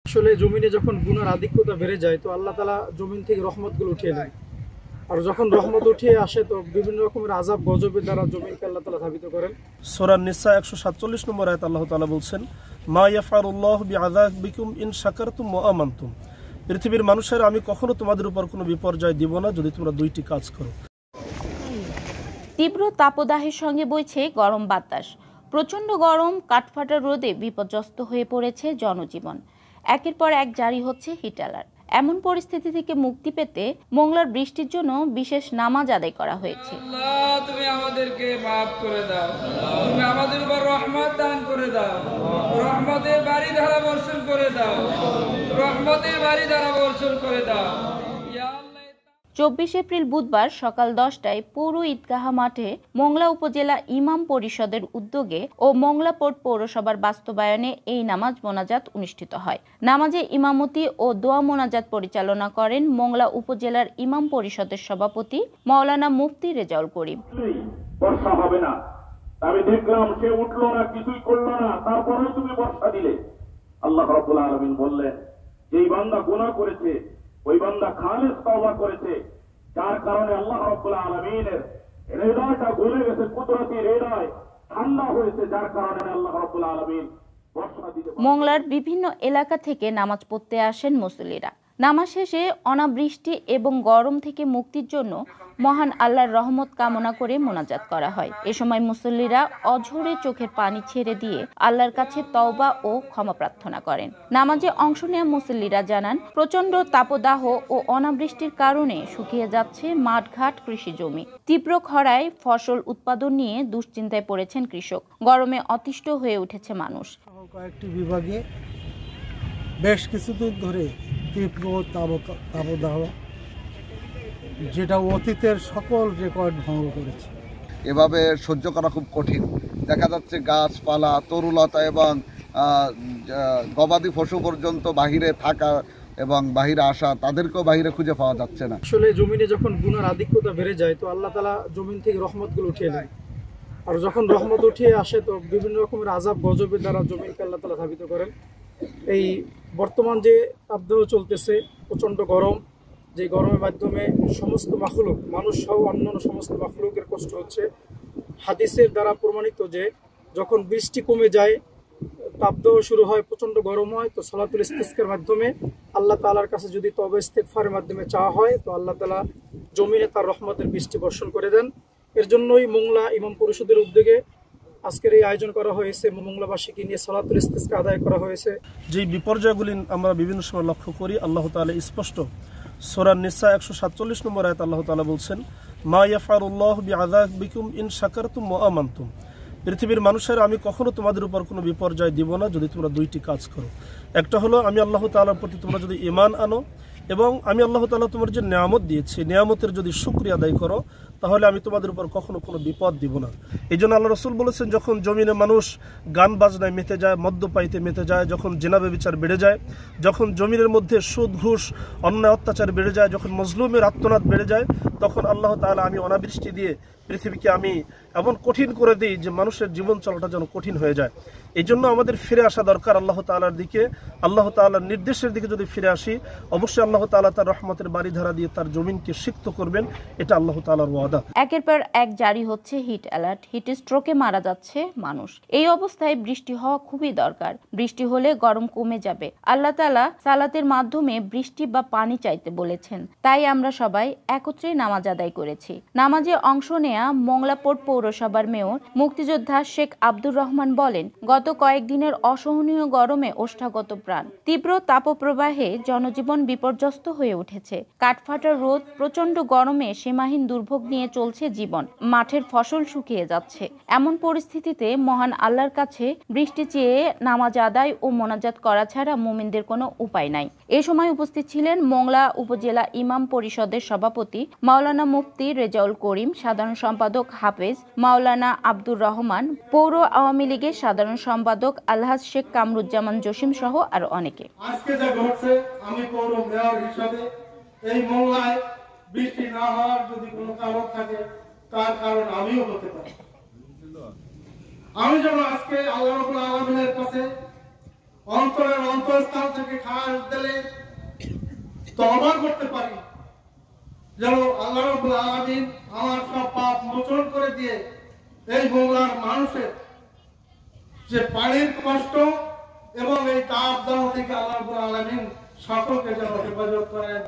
আসলে জমিনে যখন গুনার আধিক্যতা বেড়ে যায় তো আল্লাহ তাআলা জমিন থেকে রহমতগুলো উঠিয়ে নেয়। আর যখন রহমত উঠিয়ে আসে তো বিভিন্ন রকমের আযাব গজবের দ্বারা জমিনকে আল্লাহ তাআলা ধাবিত করেন। সূরা নিসা 147 নম্বর আয়াতে আল্লাহ তাআলা বলছেন, মা ইয়াফআলুল্লাহু বিআযাবিকুম ইন শাকারতুম ওয়া আমানতুম। পৃথিবীর মানুষেরা আমি কখনো তোমাদের উপর কোনো বিপর্যয় দিব না যদি তোমরা দুইটি কাজ করো। তীব্র তাপদাহের সঙ্গে বইছে গরম বাতাস। প্রচণ্ড গরম, কাঠফাটা রোদে বিপর্যস্ত হয়ে পড়েছে জনজীবন। একের পর এক জারি হচ্ছে হিট অ্যালার্ট। এমন পরিস্থিতি থেকে মুক্তি পেতে মংলার বৃষ্টির জন্য বিশেষ নামাজ আদায় করা হয়েছে। আল্লাহ, তুমি আমাদেরকে মাফ করে দাও, তুমি আমাদের উপর রহমত দান করে দাও, রহমতের বাড়ি ধারা বর্ষণ করে দাও, রহমতের বাড়ি ধারা বর্ষণ করে দাও। 24 এপ্রিল বুধবার সকাল 10টায় পৌর ঈদগাহ মাঠে মংলা উপজেলা ইমাম পরিষদের উদ্যোগে ও মংলা পোর্ট পৌরসভার বাস্তবায়নে এই নামাজ মোনাজাত অনুষ্ঠিত হয়। নামাজে ইমামতি ও দোয়া মোনাজাত পরিচালনা করেন মংলা উপজেলার ইমাম পরিষদের সভাপতি মাওলানা মুফতি রেজাউল করিম। বর্ষা হবে না, আমি দেখলাম সে উঠলো না, কিছুই করলো না, তারপরেও তুমি বর্ষা দিলে। আল্লাহ রাব্বুল আলামিন বললেন, যেই বান্দা গুনাহ করেছে ওই বান্দা খালিস তওবা করেছে, যার কারণে আল্লাহ রাব্বুল আলামিনের হৃদয়টা গলে গেছে, কুদরতি হৃদয় ঠান্ডা হয়েছে, যার কারণে আল্লাহ রাব্বুল আলামিন বর্ষা দিতে। মংলার বিভিন্ন এলাকা থেকে নামাজ পড়তে আসেন মুসল্লিরা। নামাজ শেষে অনাবৃষ্টি এবং গরম থেকে মুক্তির জন্য মহান আল্লাহর রহমত কামনা করে মোনাজাত করা হয়। এ সময় মুসল্লিরা অঝরে চোখের পানি ছেড়ে দিয়ে আল্লাহর কাছে তওবা ও ক্ষমা প্রার্থনা করেন। নামাজে অংশ নেওয়া মুসল্লিরা জানান, প্রচণ্ড তাপদাহ ও অনাবৃষ্টির কারণে শুকিয়ে যাচ্ছে মাঠঘাট, কৃষি জমি। তীব্র খরায় ফসল উৎপাদন নিয়ে দুশ্চিন্তায় পড়েছেন কৃষক। গরমে অতিষ্ঠ হয়ে উঠেছে মানুষ। কয়েকটি বিভাগে বেশ কিছুদিন ধরে তীব্র তাপদাহ, যেটা অতীতের সকল রেকর্ড ভঙ্গ করেছে। এভাবে সহ্য করা খুব কঠিন। দেখা যাচ্ছে গাছপালা, তরুলতা এবং গবাদি পশু পর্যন্ত বাহিরে থাকা এবং বাহিরে আসা, তাদেরকেও বাহিরে খুঁজে পাওয়া যাচ্ছে না। আসলে জমিনে যখন গুনার আধিক্যতা বেড়ে যায় তো আল্লাহ তাআলা জমিন থেকে রহমতগুলো উঠিয়ে নেয়। আর যখন রহমত উঠিয়ে আসে তো বিভিন্ন রকমের আযাব গজবের দ্বারা জমিনকে আল্লাহ তাআলা ধাবিত করেন। এই বর্তমান যে তাপদাহ চলতেছে, প্রচণ্ড গরম, যে গরমের মাধ্যমে সমস্ত মাখলুক, মানুষ সহ অন্যান্য সমস্ত মাখলুকের কষ্ট হচ্ছে। হাদিসের দ্বারা প্রমাণিত যে যখন বৃষ্টি কমে যায়, তাপদাহ শুরু হয়, প্রচণ্ড গরম হয়, তো সালাতুল ইস্তিসকার মাধ্যমে আল্লাহ তাআলার কাছে যদি তওবা ইস্তিগফারের মাধ্যমে চাওয়া হয় তো আল্লাহ তাআলা জমিনে তার রহমতের বৃষ্টি বর্ষণ করে দেন। এর জন্যই মংলা ইমাম পরিষদের উদ্যোগে আজকের এই আয়োজন করা হয়েছে। মংলাবাসীকে নিয়ে সালাতুল ইস্তিসকা আদায় করা হয়েছে। যে বিপর্যয়গুলি আমরা বিভিন্ন সময় লক্ষ্য করি, আল্লাহ তাআলা স্পষ্ট সূরা নিসা 147 নম্বর আয়াতে আল্লাহ তাআলা বলছেন, মা ইয়াফআলুল্লাহু বিআযাবিকুম ইন শাকারতুম ওয়া আমানতুম। পৃথিবীর মানুষেরা আমি কখনো তোমাদের উপর কোনো বিপর্যয় দিব না যদি তোমরা দুইটি কাজ করো। একটা হলো আমি আল্লাহ তাআলার প্রতি তোমরা যদি ঈমান আনো এবং আমি আল্লাহ তাআলা তোমার যে নিয়ামত দিয়েছি, নিয়ামতের যদি শুকরিয়া আদায় করো, তাহলে আমি তোমাদের উপর কখনো কোনো বিপদ দিব না। এই জন্য আল্লাহ রাসূল বলেছেন, যখন জমিনে মানুষ গান বাজনায় মেতে যায়, মদ্যপাইতে মেতে যায়, যখন জিনা ব্যভিচার বেড়ে যায়, যখন জমিনের মধ্যে সুদ ঘুষ অন্যায় অত্যাচার বেড়ে যায়, যখন মজলুমের আত্মনাদ বেড়ে যায়, তখন আল্লাহ তাআলা আমি অনাবৃষ্টি দিয়ে পৃথিবীকে আমি এমন কঠিন করে দিই যে মানুষের জীবন চলাটা যেন কঠিন হয়ে যায়। এই জন্য আমাদের ফিরে আসা দরকার আল্লাহ তাআলার দিকে। আল্লাহ তাআলার নির্দেশের দিকে যদি ফিরে আসি, অবশ্যই আল্লাহ তাআলা তার রহমতের বাড়িধারা দিয়ে তার জমিনকে সিক্ত করবেন, এটা আল্লাহ তাআলার ওয়াদা। একের পর এক জারি হচ্ছে হিট অ্যালার্ট। হিট স্ট্রোকে মারা যাচ্ছে মানুষ। এই অবস্থায় বৃষ্টি হওয়া খুবই দরকার। বৃষ্টি হলে গরম কমে যাবে। আল্লাহ তাআলা সালাতের মাধ্যমে বৃষ্টি বা পানি চাইতে বলেছেন, তাই আমরা সবাই একত্রে নামাজ আদায় করেছি। নামাজে অংশ নেয়া মংলা পোর্ট পৌরসভার মেয়র মুক্তিযোদ্ধা শেখ আব্দুর রহমান বলেন, গত কয়েকদিনের অসহনীয় গরমে ওষ্ঠাগত প্রাণ। তীব্র তাপপ্রবাহে জনজীবন বিপর্যস্ত হয়ে উঠেছে। কাঠফাটা রোদ, প্রচন্ড গরমে সীমাহীন দুর্ভোগ নিয়ে চলছে জীবন। মাঠের ফসল শুকিয়ে যাচ্ছে। এমন পরিস্থিতিতে মহান আল্লাহর কাছে বৃষ্টি চেয়ে নামাজ আদায় ও মোনাজাত করা ছাড়া মুমিনদের কোনো উপায় নাই। এ সময় উপস্থিত ছিলেন মংলা উপজেলা ইমাম পরিষদের সভাপতি মাওলানা মুফতি রেজাউল করিম, সাধারণ সম্পাদক হাফেজ মাওলানা আব্দুর রহমান, পৌর আওয়ামী লীগের সাধারণ সম্পাদক আলহাজ শেখ কামরুজ্জামান জসিম সহ আরো অনেকে। আজকে যা ঘটছে, আমি পৌর মেয়র হিসেবে এই মংলায় বৃষ্টি না হওয়ার যদি কোনো কারণ থাকে, তার কারণ আমিও হতে পারি। আমি যেন আজকে আল্লাহ রাব্বুল আলামিনের কাছে অন্তরের অন্তঃস্থল থেকে খাস দিলে তওবা করতে পারি, যেন আল্লাহ রাব্বুল আলামিন আমার সব পাপ মোচন করে দিয়ে এই বাংলার মানুষের যে পানির কষ্ট এবং এই তাপ দাহ থেকে আল্লাহ রাব্বুল আলামিন সকলকে যেন হেফাজত করেন।